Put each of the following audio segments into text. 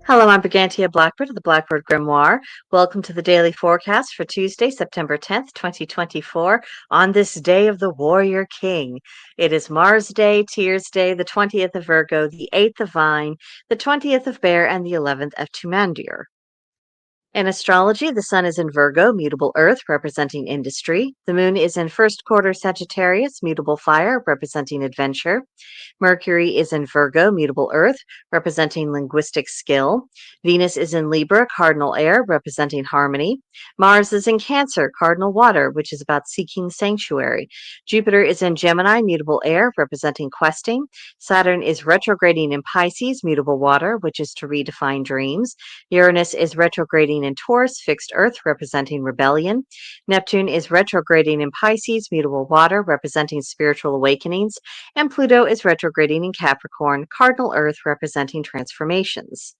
Hello, I'm Brigantia Blackbird of the Blackbird Grimoire. Welcome to the daily forecast for Tuesday, September 10th, 2024, on this day of the Warrior King. It is Mars Day, Tears Day, the 20th of Virgo, the 8th of Vine, the 20th of Bear, and the 11th of Tumandir. In astrology, the sun is in Virgo, mutable earth, representing industry. The moon is in first quarter Sagittarius, mutable fire, representing adventure. Mercury is in Virgo, mutable earth, representing linguistic skill. Venus is in Libra, cardinal air, representing harmony. Mars is in Cancer, cardinal water, which is about seeking sanctuary. Jupiter is in Gemini, mutable air, representing questing. Saturn is retrograding in Pisces, mutable water, which is to redefine dreams. Uranus is retrograding in Taurus, fixed earth, representing rebellion. Neptune is retrograding in Pisces, mutable water, representing spiritual awakenings. And Pluto is retrograding in Capricorn, cardinal earth, representing transformations.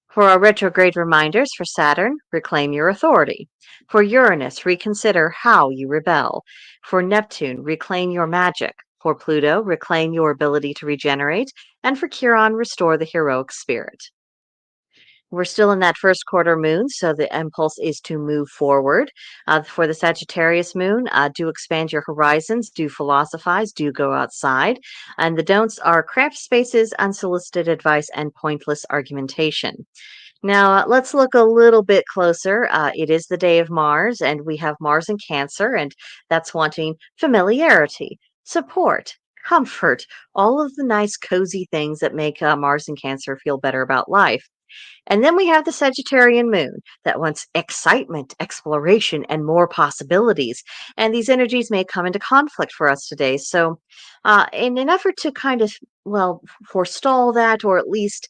For our retrograde reminders, for Saturn, reclaim your authority. For Uranus, reconsider how you rebel. For Neptune, reclaim your magic. For Pluto, reclaim your ability to regenerate. And for Chiron, restore the heroic spirit. We're still in that first quarter moon, so the impulse is to move forward. For the Sagittarius moon, do expand your horizons, do philosophize, do go outside. And the don'ts are cramped spaces, unsolicited advice, and pointless argumentation. Now, let's look a little bit closer. It is the day of Mars, and we have Mars in Cancer, and that's wanting familiarity, support, comfort, all of the nice, cozy things that make Mars in Cancer feel better about life. And then we have the Sagittarian moon that wants excitement, exploration, and more possibilities. And these energies may come into conflict for us today. So, in an effort to kind of, well, forestall that or at least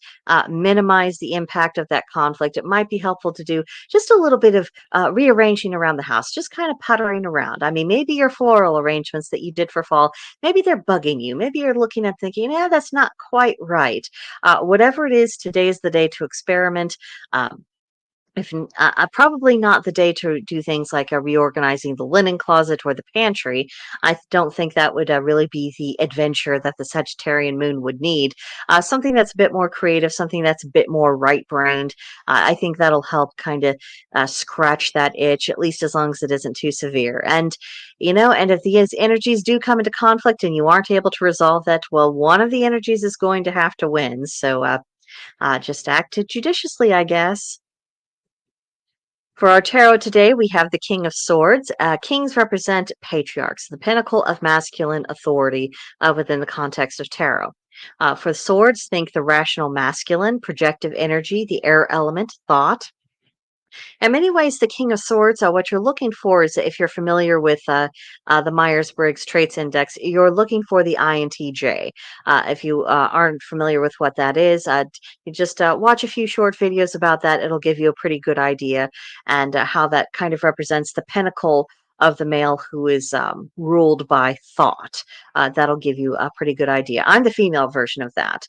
minimize the impact of that conflict, it might be helpful to do just a little bit of rearranging around the house, just kind of puttering around. I mean, maybe your floral arrangements that you did for fall, maybe they're bugging you. Maybe you're looking at thinking, yeah, that's not quite right. Whatever it is, today is the day to experiment. Um, if probably not the day to do things like reorganizing the linen closet or the pantry. I don't think that would really be the adventure that the Sagittarian moon would need. Something that's a bit more creative, something that's a bit more right brained. I think that'll help kind of scratch that itch, at least as long as it isn't too severe. And, and if these energies do come into conflict and you aren't able to resolve that, well, one of the energies is going to have to win. So just act judiciously, I guess. For our tarot today, we have the King of Swords. Kings represent patriarchs, the pinnacle of masculine authority within the context of tarot. For swords, think the rational masculine, projective energy, the air element, thought. In many ways, the King of Swords, what you're looking for is if you're familiar with the Myers Briggs Traits Index, you're looking for the INTJ. If you aren't familiar with what that is, you just watch a few short videos about that. It'll give you a pretty good idea and how that kind of represents the pinnacle of the male who is ruled by thought. That'll give you a pretty good idea. I'm the female version of that.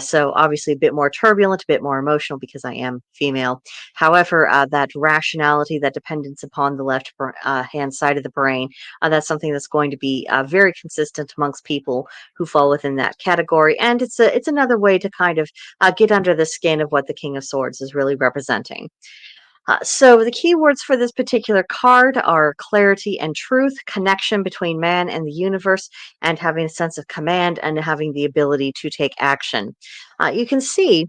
So obviously a bit more turbulent, a bit more emotional because I am female. However, that rationality, that dependence upon the left hand side of the brain, that's something that's going to be very consistent amongst people who fall within that category. And it's another way to kind of get under the skin of what the King of Swords is really representing. So the keywords for this particular card are clarity and truth, connection between man and the universe, and having a sense of command and having the ability to take action. You can see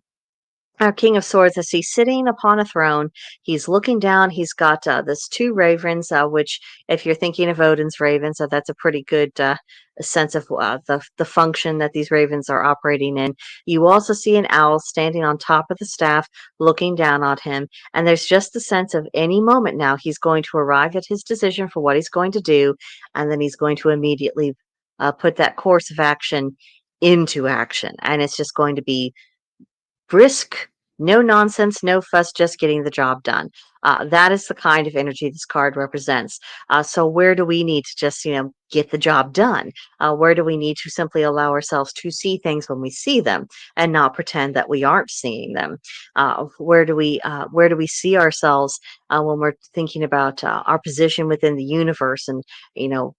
our King of Swords, as he's sitting upon a throne, he's looking down. He's got this two ravens, which, if you're thinking of Odin's ravens, that's a pretty good sense of the function that these ravens are operating in. You also see an owl standing on top of the staff, looking down on him, and there's just the sense of any moment now he's going to arrive at his decision for what he's going to do, and then he's going to immediately put that course of action into action, and it's just going to be brisk, no nonsense, no fuss, just getting the job done. That is the kind of energy this card represents. So where do we need to just, get the job done? Where do we need to simply allow ourselves to see things when we see them and not pretend that we aren't seeing them? Where do we see ourselves when we're thinking about our position within the universe and, you know,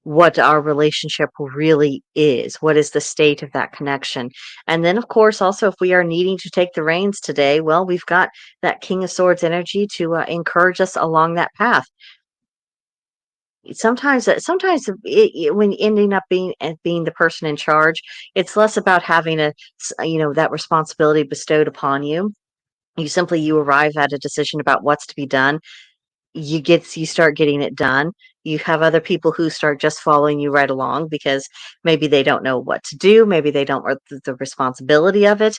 what our relationship really is. What is the state of that connection? And then, of course, also, if we are needing to take the reins today, well, we've got that King of Swords energy to encourage us along that path. Sometimes when ending up being the person in charge, it's less about having that responsibility bestowed upon you. You arrive at a decision about what's to be done. You start getting it done. You have other people who start just following you right along because maybe they don't know what to do, maybe they don't want the responsibility of it,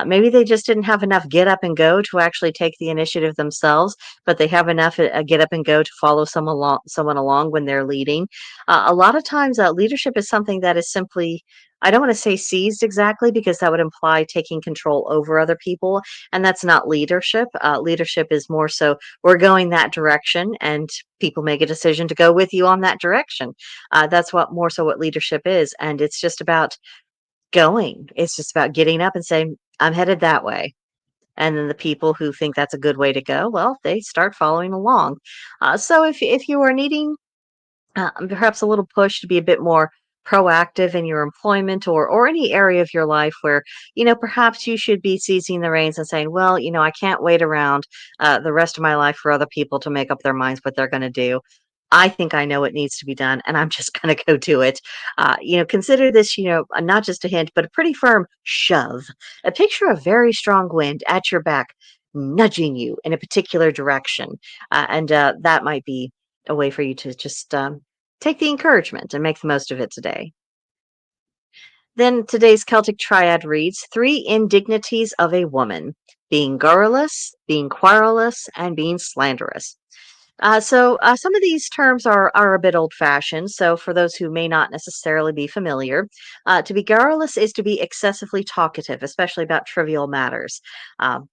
maybe they just didn't have enough get up and go to actually take the initiative themselves, but they have enough get up and go to follow someone along when they're leading. A lot of times, leadership is something that is simply, I don't want to say seized exactly because that would imply taking control over other people, and that's not leadership. Leadership is more so we're going that direction, and people make a decision to go with you on that direction. That's what more so what leadership is, and it's just about going. It's just about getting up and saying, "I'm headed that way." And then the people who think that's a good way to go, well, they start following along. So if you are needing perhaps a little push to be a bit more proactive in your employment or any area of your life where perhaps you should be seizing the reins and saying, well, I can't wait around the rest of my life for other people to make up their minds what they're going to do. I think I know what needs to be done, and I'm just going to go do it. Consider this, not just a hint, but a pretty firm shove. A picture of very strong wind at your back, nudging you in a particular direction, and that might be a way for you to just take the encouragement and make the most of it today. Then today's Celtic triad reads three indignities of a woman: being garrulous, being querulous, and being slanderous. So some of these terms are a bit old fashioned. So for those who may not necessarily be familiar, to be garrulous is to be excessively talkative, especially about trivial matters. Um,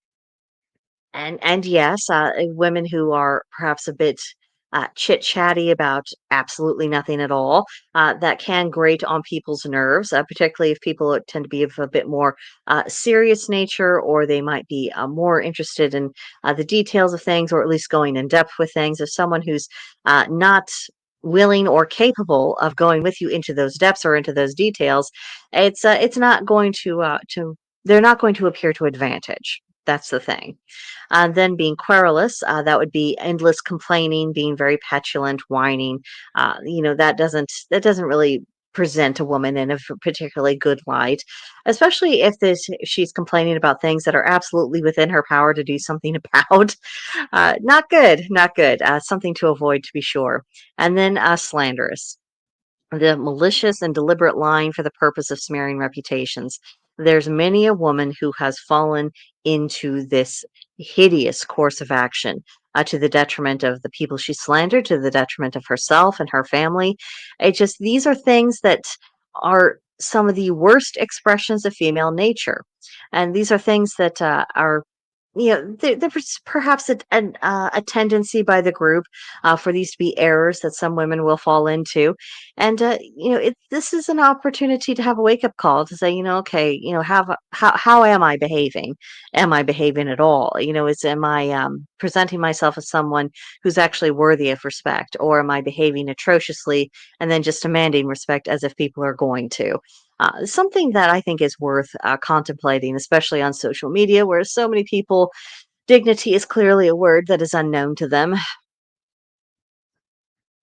and yes, women who are perhaps a bit chit-chatty about absolutely nothing at all, that can grate on people's nerves, particularly if people tend to be of a bit more serious nature, or they might be more interested in the details of things, or at least going in depth with things. If someone who's not willing or capable of going with you into those depths or into those details, it's not going to they're not going to appear to advantage. That's the thing. Then being querulous, that would be endless complaining, being very petulant, whining. That doesn't really present a woman in a particularly good light, especially if she's complaining about things that are absolutely within her power to do something about. Not good, not good. Something to avoid to be sure. And then slanderous, the malicious and deliberate lying for the purpose of smearing reputations. There's many a woman who has fallen into this hideous course of action, to the detriment of the people she slandered, to the detriment of herself and her family. These are things that are some of the worst expressions of female nature. And these are things that are there's perhaps a tendency by the group for these to be errors that some women will fall into, and this is an opportunity to have a wake up call to say, okay, how am I behaving? Am I behaving at all? Am I presenting myself as someone who's actually worthy of respect, or am I behaving atrociously and then just demanding respect as if people are going to? Something that I think is worth contemplating, especially on social media, where so many people, dignity is clearly a word that is unknown to them.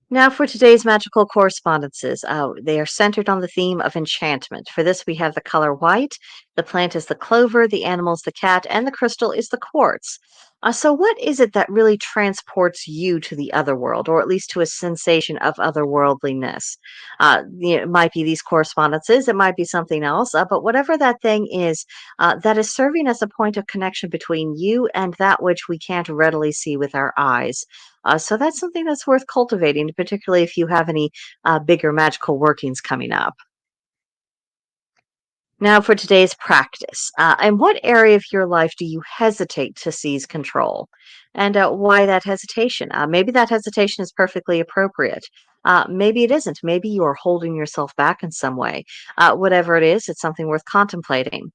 Now, for today's magical correspondences, they are centered on the theme of enchantment. For this, we have the color white, the plant is the clover, the animal is the cat, and the crystal is the quartz. So, what is it that really transports you to the other world, or at least to a sensation of otherworldliness? It might be these correspondences, it might be something else, but whatever that thing is, that is serving as a point of connection between you and that which we can't readily see with our eyes. So that's something that's worth cultivating, particularly if you have any bigger magical workings coming up. Now, for today's practice, in what area of your life do you hesitate to seize control? And why that hesitation? Maybe that hesitation is perfectly appropriate. Maybe it isn't. Maybe you are holding yourself back in some way. Whatever it is, it's something worth contemplating.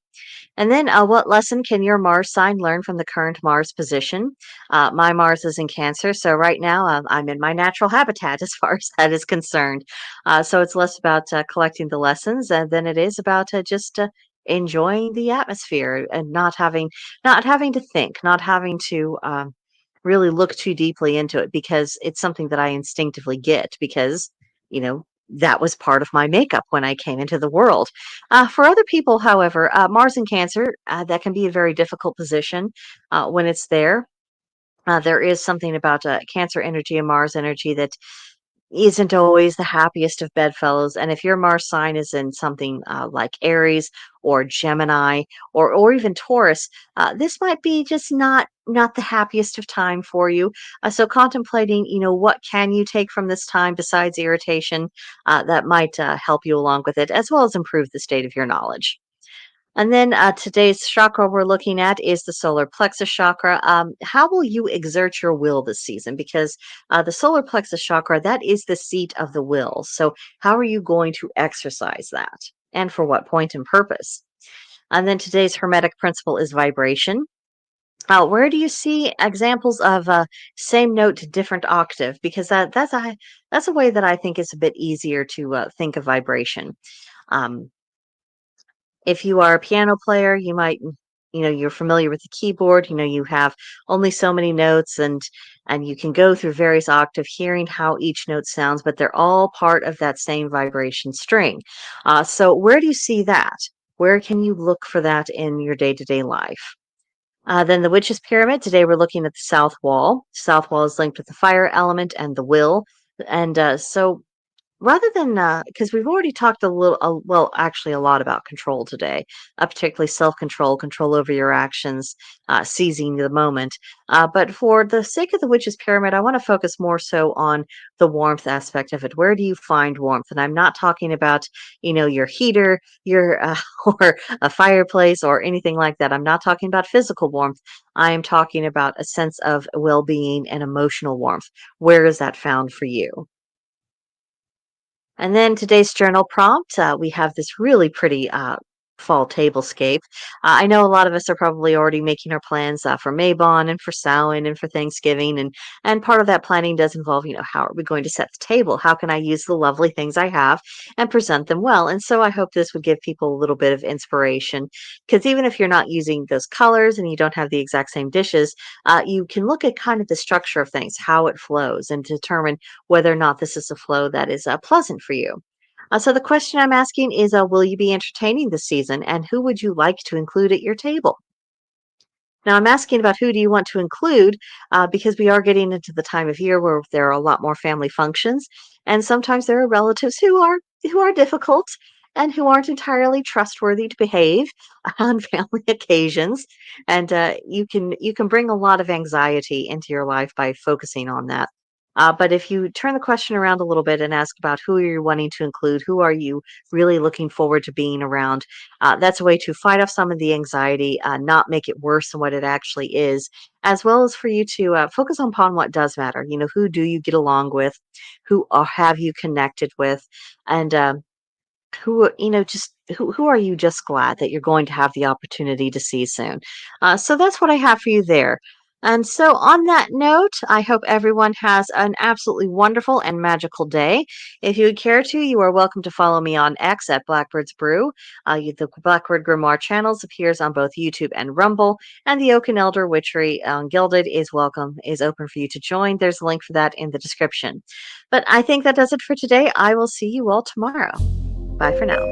And then, what lesson can your Mars sign learn from the current Mars position? My Mars is in Cancer, so right now I'm in my natural habitat as far as that is concerned. So it's less about collecting the lessons than it is about just enjoying the atmosphere and not having to think, not having to really look too deeply into it because it's something that I instinctively get because you know that was part of my makeup when I came into the world. For other people, however, Mars in Cancer, that can be a very difficult position when it's there. There is something about Cancer energy and Mars energy that isn't always the happiest of bedfellows. And if your Mars sign is in something like Aries or Gemini or even Taurus, this might be just not the happiest of time for you. So contemplating, what can you take from this time besides irritation that might help you along with it, as well as improve the state of your knowledge. And then today's chakra we're looking at is the solar plexus chakra. How will you exert your will this season? Because the solar plexus chakra, that is the seat of the will. So, how are you going to exercise that? And for what point and purpose? And then today's hermetic principle is vibration. Where do you see examples of same note, different octave? Because that's a way that I think is a bit easier to think of vibration. Um, if you are a piano player, you're familiar with the keyboard, you have only so many notes and you can go through various octave hearing how each note sounds, but they're all part of that same vibration string. So where do you see that? Where can you look for that in your day-to-day life? Then the witch's pyramid. Today we're looking at the south wall. South wall is linked with the fire element and the will. And so rather than, because we've already talked well, actually a lot about control today, particularly self-control, control over your actions, seizing the moment. But for the sake of the witch's pyramid, I want to focus more so on the warmth aspect of it. Where do you find warmth? And I'm not talking about, your heater, your or a fireplace or anything like that. I'm not talking about physical warmth. I am talking about a sense of well-being and emotional warmth. Where is that found for you? And then today's journal prompt, we have this really pretty fall tablescape. I know a lot of us are probably already making our plans for Maybon and for Samhain and for Thanksgiving, and part of that planning does involve, how are we going to set the table? How can I use the lovely things I have and present them well? And so I hope this would give people a little bit of inspiration, because even if you're not using those colors and you don't have the exact same dishes, you can look at kind of the structure of things, how it flows, and determine whether or not this is a flow that is pleasant for you. So the question I'm asking is, will you be entertaining this season, and who would you like to include at your table? Now, I'm asking about who do you want to include because we are getting into the time of year where there are a lot more family functions, and sometimes there are relatives who are difficult and who aren't entirely trustworthy to behave on family occasions, and you can bring a lot of anxiety into your life by focusing on that. But if you turn the question around a little bit and ask about who you're wanting to include, who are you really looking forward to being around, that's a way to fight off some of the anxiety, not make it worse than what it actually is, as well as for you to focus upon what does matter. Who do you get along with? Who have you connected with? And who are you just glad that you're going to have the opportunity to see soon? So that's what I have for you there. And so, on that note, I hope everyone has an absolutely wonderful and magical day. If you would care to, you are welcome to follow me on X at Blackbird's Brew. The Blackbird Grimoire channels appears on both YouTube and Rumble, and the Oak and Elder Witchery Gilded is open for you to join. There's a link for that in the description. But I think that does it for today. I will see you all tomorrow. Bye for now.